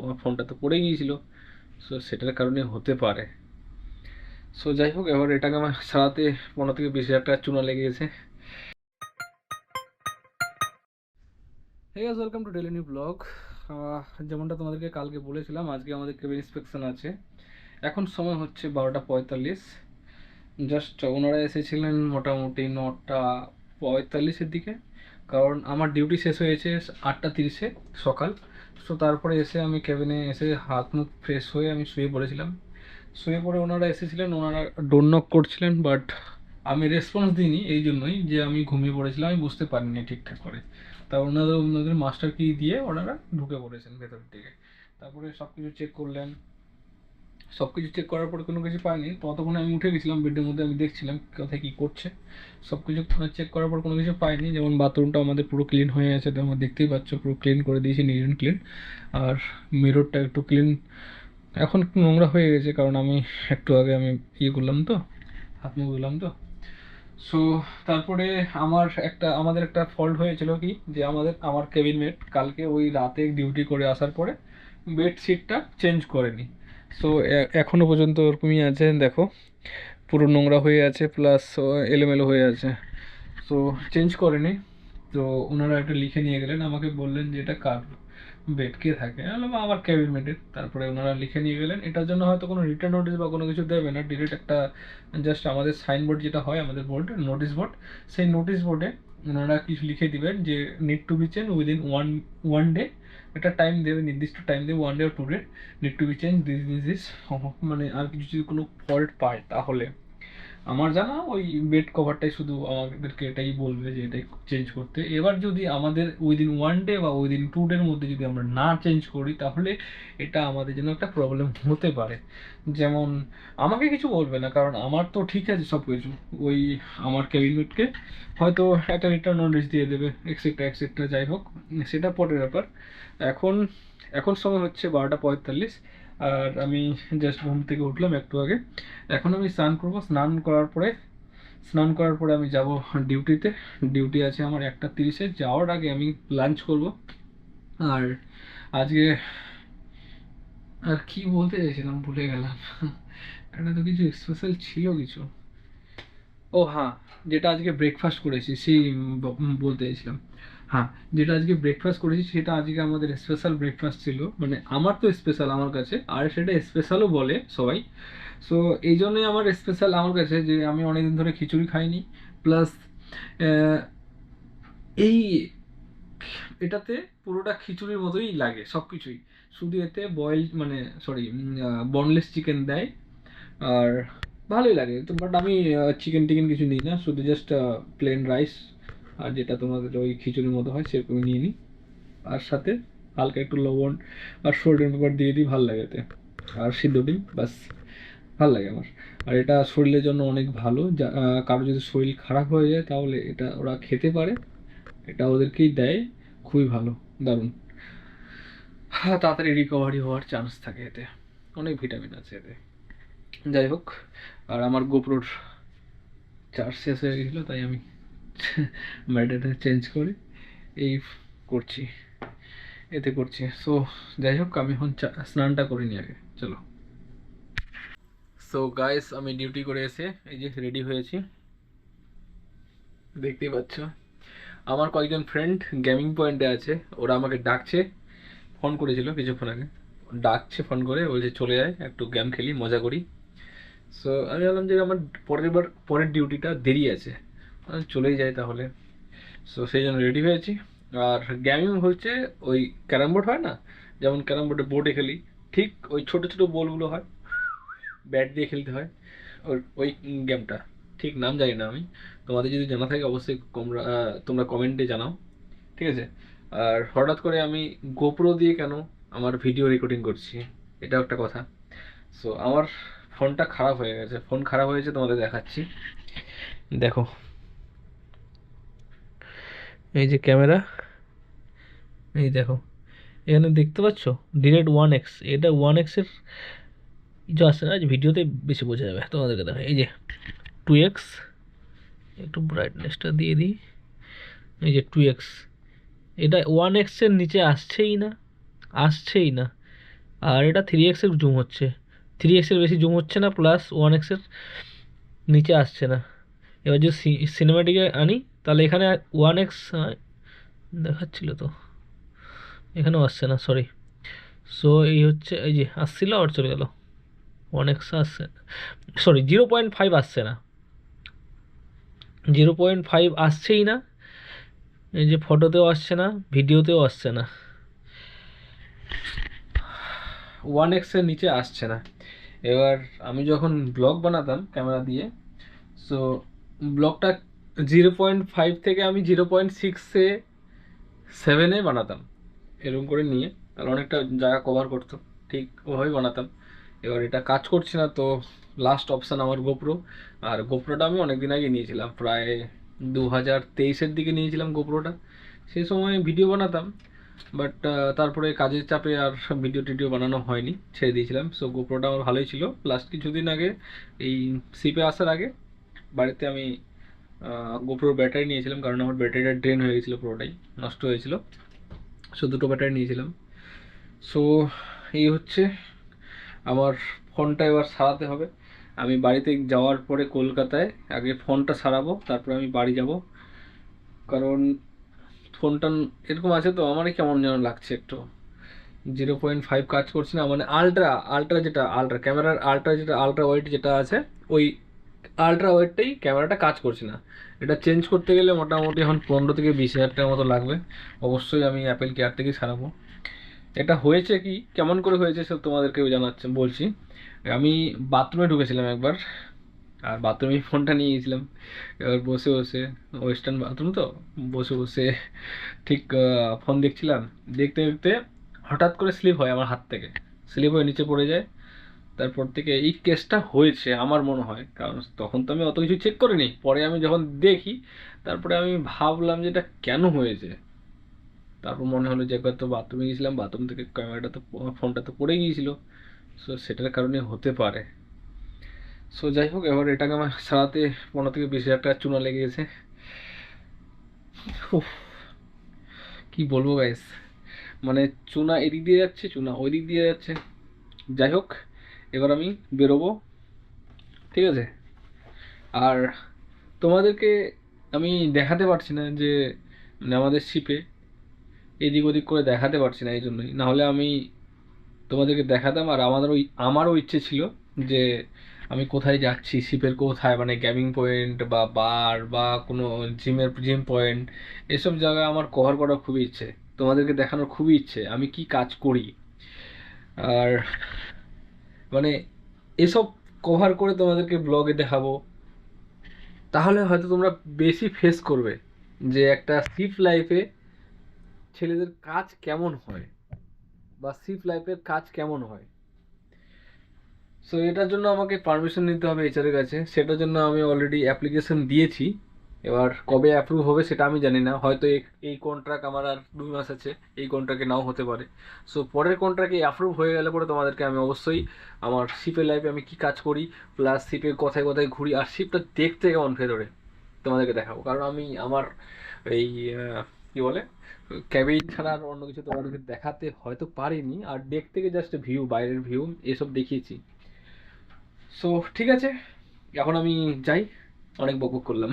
আমার ফোনটা তো পড়ে গিয়েছিলো, সো সেটার কারণে হতে পারে। সো যাই হোক, এবার এটাকে আমার সারাতে 15 থেকে 20 হাজার টাকা চুনা লেগে গেছে। Hey guys, welcome to daily new vlog. যেমনটা তোমাদেরকে কালকে বলেছিলাম, আজকে আমাদের কেবিন ইন্সপেকশন আছে। এখন সময় হচ্ছে 12টা 45। জাস্ট ওনারা এসেছিলেন মোটামুটি 9টা 45-এর দিকে, কারণ আমার ডিউটি শেষ হয়েছে 8টা 30-এ সকাল। সো তারপরে এসে আমি কেবিনে এসে হাত মুখ ফ্রেশ হয়ে আমি শুয়ে পড়েছিলাম। শুয়ে পড়ে ওনারা এসেছিলেন, ওনারা ডোর নক করছিলেন, বাট আমি রেসপন্স দিইনি এই জন্যই যে আমি ঘুমিয়ে পড়েছিলাম, আমি বুঝতে পারিনি ঠিকঠাক করে। তা ওনাদের মাস্টার কি দিয়ে ওনারা ঢুকে পড়েছেন ভেতরের দিকে। তারপরে সব কিছু চেক করলেন, সব কিছু চেক করার পরে কোনো কিছু পাইনি। ততক্ষণে আমি উঠে গেছিলাম, বেডের মধ্যে আমি দেখছিলাম কোথায় কী করছে। সব কিছু চেক করার পর কোনো কিছু পাইনি। যেমন বাথরুমটা আমাদের পুরো ক্লিন হয়ে আছে, তো আমরা দেখতেই পাচ্ছ পুরো ক্লিন করে দিয়েছি, নিট অ্যান্ড ক্লিন। আর মিররটা একটু ক্লিন, এখন একটু নোংরা হয়ে গেছে, কারণ আমি একটু আগে আমি ইয়ে করলাম তো, হাত মুখ ধুলাম তো। সো তারপরে আমাদের একটা ফল্ট হয়েছিল কি, যে আমার কেবিন মেট কালকে ওই রাতে ডিউটি করে আসার পরে বেডশিটটা চেঞ্জ করেনি। সো এখনও পর্যন্ত ওরকমই আছে, দেখো পুরো নোংরা হয়ে আছে, প্লাস এলোমেলো হয়ে আছে। সো চেঞ্জ করেনি। তো ওনারা একটা লিখে নিয়ে গেলেন, আমাকে বললেন যে এটা কার বেড, কে থাকে। আমি বললাম আমার ক্যাবিন মেটের। তারপরে ওনারা লিখে নিয়ে গেলেন। এটার জন্য হয়তো কোনো রিটার্ন নোটিস বা কোনো কিছু দেবে না, ডিরেক্ট একটা জাস্ট আমাদের সাইনবোর্ড যেটা হয় আমাদের বোর্ড, নোটিশ বোর্ড, সেই নোটিশ বোর্ডে ওনারা কিছু লিখে দিবেন যে need to be change within one day. একটা টাইম দেবে, নির্দিষ্ট টাইম দেবে, 1 day or 2 day, need to be change this. মানে আর কিছু যদি কোনো ফল্ট পায় তাহলে। আমার জানা ওই বেড কভারটাই শুধু আমাদেরকে এটাই বলবে যে এটাই চেঞ্জ করতে। এবার যদি আমাদের উইদিন 1 ডে বা উইদিন 2 ডের মধ্যে যদি আমরা না চেঞ্জ করি, তাহলে এটা আমাদের জন্য একটা প্রবলেম হতে পারে। যেমন আমাকে কিছু বলবে না, কারণ আমার তো ঠিক আছে সব কিছু। ওই আমার ক্যাবিনেটকে হয়তো একটা রিটার্ন নোটিস দিয়ে দেবে, এক্সেট্রা এক্সেট্রা, যাই হোক সেটা পরের ব্যাপার। এখন এখন সময় হচ্ছে 12টা 45, আর আমি জাস্ট ঘুম থেকে উঠলাম একটু আগে। এখন আমি স্নান করবো, স্নান করার পরে আমি যাব ডিউটিতে। ডিউটি আছে আমার 1টা 30-এ। যাওয়ার আগে আমি লাঞ্চ করব। আর আজকে আর কি বলতে চাইছিলাম ভুলে গেলাম। এটা তো কিছু স্পেশাল ছিল কিছু। ও হ্যাঁ, যেটা আজকে ব্রেকফাস্ট করেছি সেই বলতে চাইছিলাম। হ্যাঁ, যেটা আজকে ব্রেকফাস্ট করেছি সেটা আজকে আমাদের স্পেশাল ব্রেকফাস্ট ছিল। মানে আমার তো স্পেশাল আমার কাছে, আর সেটা স্পেশালও বলে সবাই। সো এই জন্যই আমার স্পেশাল আমার কাছে, যে আমি অনেকদিন ধরে খিচুড়ি খাইনি। প্লাস এই এটাতে পুরোটা খিচুড়ির মতোই লাগে সব কিছুই, শুধু এতে বয়েল মানে সরি বনলেস চিকেন দেয়। আর ভালোই লাগে তো, বাট আমি চিকেন টিকেন কিছু নিই না, শুধু জাস্ট প্লেন রাইস, আর যেটা তোমাদের ওই খিচুড়ির মতো হয় সেরকম নিয়ে নিই। আর সাথে হালকা একটু লবণ আর সল্ট এন্ড পেপার দিয়ে দিই, ভালো লাগে এতে। আর সিদ্ধ ডিম, বাস, ভালো লাগে আমার। আর এটা শরীরের জন্য অনেক ভালো। কারো যদি শরীর খারাপ হয়ে যায় তাহলে এটা ওরা খেতে পারে, এটা ওদেরকেই দেয়। খুবই ভালো, দারুণ। হ্যাঁ, তাড়াতাড়ি রিকভারি হওয়ার চান্স থাকে এতে, অনেক ভিটামিন আছে এতে। যাই হোক, আর আমার গোপ্রোর চার্জ শেষ হয়ে গেছিলো, তাই আমি ব্যাটারিটা চেঞ্জ করে এই করছি, এতে করছি। সো যাই হোক, আমি এখন স্নানটা করিনি আগে, চলো। সো গাইস, আমি ডিউটি করে এসে এই যে রেডি হয়েছি, দেখতেই পাচ্ছ। আমার কয়েকজন ফ্রেন্ড গেমিং পয়েন্টে আছে, ওরা আমাকে ডাকছে, ফোন করেছিল কিছুক্ষণ আগে, ডাকছে ফোন করে, বলছে চলে যায় একটু গেম খেলি, মজা করি। সো আমি ভাবলাম যে আমার পরের ডিউটিটা দেরি আছে, চলেই যায় তাহলে। সো সেই জন্য রেডি হয়েছি। আর গেমিং হচ্ছে ওই ক্যারাম বোর্ড হয় না, যেমন ক্যারাম বোর্ডে খেলি, ঠিক ওই ছোটো ছোটো বলগুলো হয়, ব্যাট দিয়ে খেলতে হয়, ওই গেমটা। ঠিক নাম জানি না আমি, তোমাদের যদি জানা থাকে অবশ্যই তোমরা কমেন্টে জানাও, ঠিক আছে। আর হঠাৎ করে আমি গোপ্রো দিয়ে কেন আমার ভিডিও রেকর্ডিং করছি, এটাও একটা কথা। সো আমার ফোনটা খারাপ হয়ে গেছে, ফোন খারাপ হয়েছে, তোমাদের দেখাচ্ছি, দেখো। এই যে ক্যামেরা, এই দেখো, এখানে দেখতে পাচ্ছ ডিরেক্ট 1x, এটা 1xের কিছু আসছে না, ভিডিওতে বেশি বোঝা যাবে তোমাদেরকে। দেখো এই যে 2x, একটু ব্রাইটনেসটা দিয়ে দিই, এই যে 2x, এটা 1xের নিচে আসছেই না, আসছেই না। আর এটা 3x-এর জুম হচ্ছে, 3x-এর বেশি জুম হচ্ছে না, প্লাস 1x-এর নিচে আসছে না। এবার যদি সিনেমাটিকে আনি তাহলে এখানে 1x দেখাচ্ছিল তো, এখানেও আসছে না, সরি। সো এই হচ্ছে, এই যে আসছিল আর চলে গেল, 1x আসছে, সরি 0.5 আসছে না, 0.5 আসছেই না, এই যে ফটোতেও আসছে না, ভিডিওতেও আসছে না, 1x-এর নিচে আসছে না। এবার আমি যখন ব্লগ বানাতাম ক্যামেরা দিয়ে, সো ব্লগটা 0.5 থেকে আমি 0.6-এ 7-এ বানাতাম, এরকম করে নিয়ে, তাহলে অনেকটা জায়গা কভার করতো, ঠিক ওভাবেই বানাতাম। এবার এটা কাজ করছে না, তো লাস্ট অপশান আমার গোপ্রো। আর গোপ্রোটা আমি অনেক দিন আগে নিয়েছিলাম, প্রায় 2023-এর দিকে নিয়েছিলাম গোপ্রোটা। সেই সময় ভিডিও বানাতাম, বাট তারপরে কাজের চাপে আর ভিডিও টিডিও বানানো হয়নি, ছেড়ে দিয়েছিলাম। সো গোপ্রোটা আমার ভালোই ছিল। লাস্ট কিছুদিন আগে, এই শিপে আসার আগে, বাড়িতে আমি গোপ্রোর ব্যাটারি নিয়েছিলাম, কারণ আমার ব্যাটারিটা ড্রেন হয়ে গেছিলো, পুরোটাই নষ্ট হয়েছিল। সো দুটো ব্যাটারি নিয়েছিলাম। সো এই হচ্ছে আমার ফোনটা, এবার সারাতে হবে। আমি বাড়িতে যাওয়ার পরে কলকাতায় আগে ফোনটা সারাবো, তারপরে আমি বাড়ি যাব। কারণ ফোনটা এরকম আছে তো, আমারই কেমন যেন লাগছে একটু, 0.5 কাজ করছে না, মানে আলট্রা আলট্রা যেটা আলট্রা ক্যামেরার আলট্রা যেটা আলট্রা ওয়াইড যেটা আছে, ওই আলট্রা ওয়াইডটাই ক্যামেরাটা কাজ করছে না। এটা চেঞ্জ করতে গেলে মোটামুটি এখন 15 থেকে 20 হাজার টাকার মতো লাগবে। অবশ্যই আমি অ্যাপেল কেয়ার থেকেই সারাবো। এটা হয়েছে কি, কেমন করে হয়েছে সব তোমাদেরকে জানাচ্ছি, বলছি। আমি বাথরুমে ঢুকেছিলাম একবার, আর বাথরুমে ফোনটা নিয়ে গেছিলাম। এবার বসে বসে, ওয়েস্টার্ন বাথরুম তো, বসে বসে ঠিক ফোন দেখছিলাম, দেখতে দেখতে হঠাৎ করে স্লিপ হয় আমার হাত থেকে, স্লিপ হয়ে নিচে পড়ে যায়। তারপর থেকে এই কেসটা হয়েছে আমার মনে হয়, কারণ তখন তো আমি অত কিছু চেক করিনি, পরে আমি যখন দেখি, তারপরে আমি ভাবলাম যে এটা কেন হয়েছে। তারপর মনে হলো যে একবার তো বাথরুমে গেছিলাম, বাথরুম থেকে ক্যামেরাটা তো, ফোনটা তো পড়ে গিয়েছিল, সো সেটার কারণে হতে পারে। সো যাই হোক, এবার এটাকে আমার সারাতে 15 থেকে 20 হাজার টাকা চুনা লেগে গেছে। উফ, কি বলবো গাইস, মানে চুনা এদিক দিয়ে যাচ্ছে, চুনা ওই দিক দিয়ে যাচ্ছে। যাই হোক, এবার আমি বেরোবো, ঠিক আছে। আর তোমাদেরকে আমি দেখাতে পারছি না যে, মানে আমাদের শিপে এদিক ওদিক করে দেখাতে পারছি না, এই জন্যই, নাহলে আমি তোমাদেরকে দেখাতাম। আর আমারও ইচ্ছে ছিল যে আমি কোথায় যাচ্ছি, শিপের কোথায়, মানে গ্যামিং পয়েন্ট বা বার বা কোনো জিম পয়েন্ট, এসব জায়গা আমার কভার করার খুবই ইচ্ছে, তোমাদেরকে দেখানোর খুবই ইচ্ছে আমি কি কাজ করি। আর মানে এসব কভার করে তোমাদেরকে ব্লগে দেখাবো, তাহলে হয়তো তোমরা বেশি ফেস করবে যে একটা শিপ লাইফে ছেলেদের কাজ কেমন হয়, বা শিপ লাইফের কাজ কেমন হয়। সো এটার জন্য আমাকে পারমিশন নিতে হবে এইচআরের কাছে, সেটার জন্য আমি অলরেডি অ্যাপ্লিকেশন দিয়েছি। এবার কবে অ্যাপ্রুভ হবে সেটা আমি জানি না, হয়তো এই কন্ট্রাক্ট আমার আর 2 মাস আছে, এই কন্ট্রাক্টে নাও হতে পারে। সো পরের কন্ট্রাক্টে অ্যাপ্রুভ হয়ে গেলে পরে তোমাদেরকে আমি অবশ্যই আমার শিপের লাইফে আমি কী কাজ করি, প্লাস শিপে কোথায় কোথায় ঘুরি, আর শিপটা দেখতে কেমন ভেতরে, তোমাদেরকে দেখাবো। কারণ আমি আমার এই কী বলে, ক্যাবিন ছাড়া আর অন্য কিছু তোমাদেরকে দেখাতে হয়তো পারিনি, আর ডেক থেকে জাস্ট ভিউ, বাইরের ভিউ এসব দেখিয়েছি। সো ঠিক আছে, এখন আমি যাই, অনেক বকবক করলাম।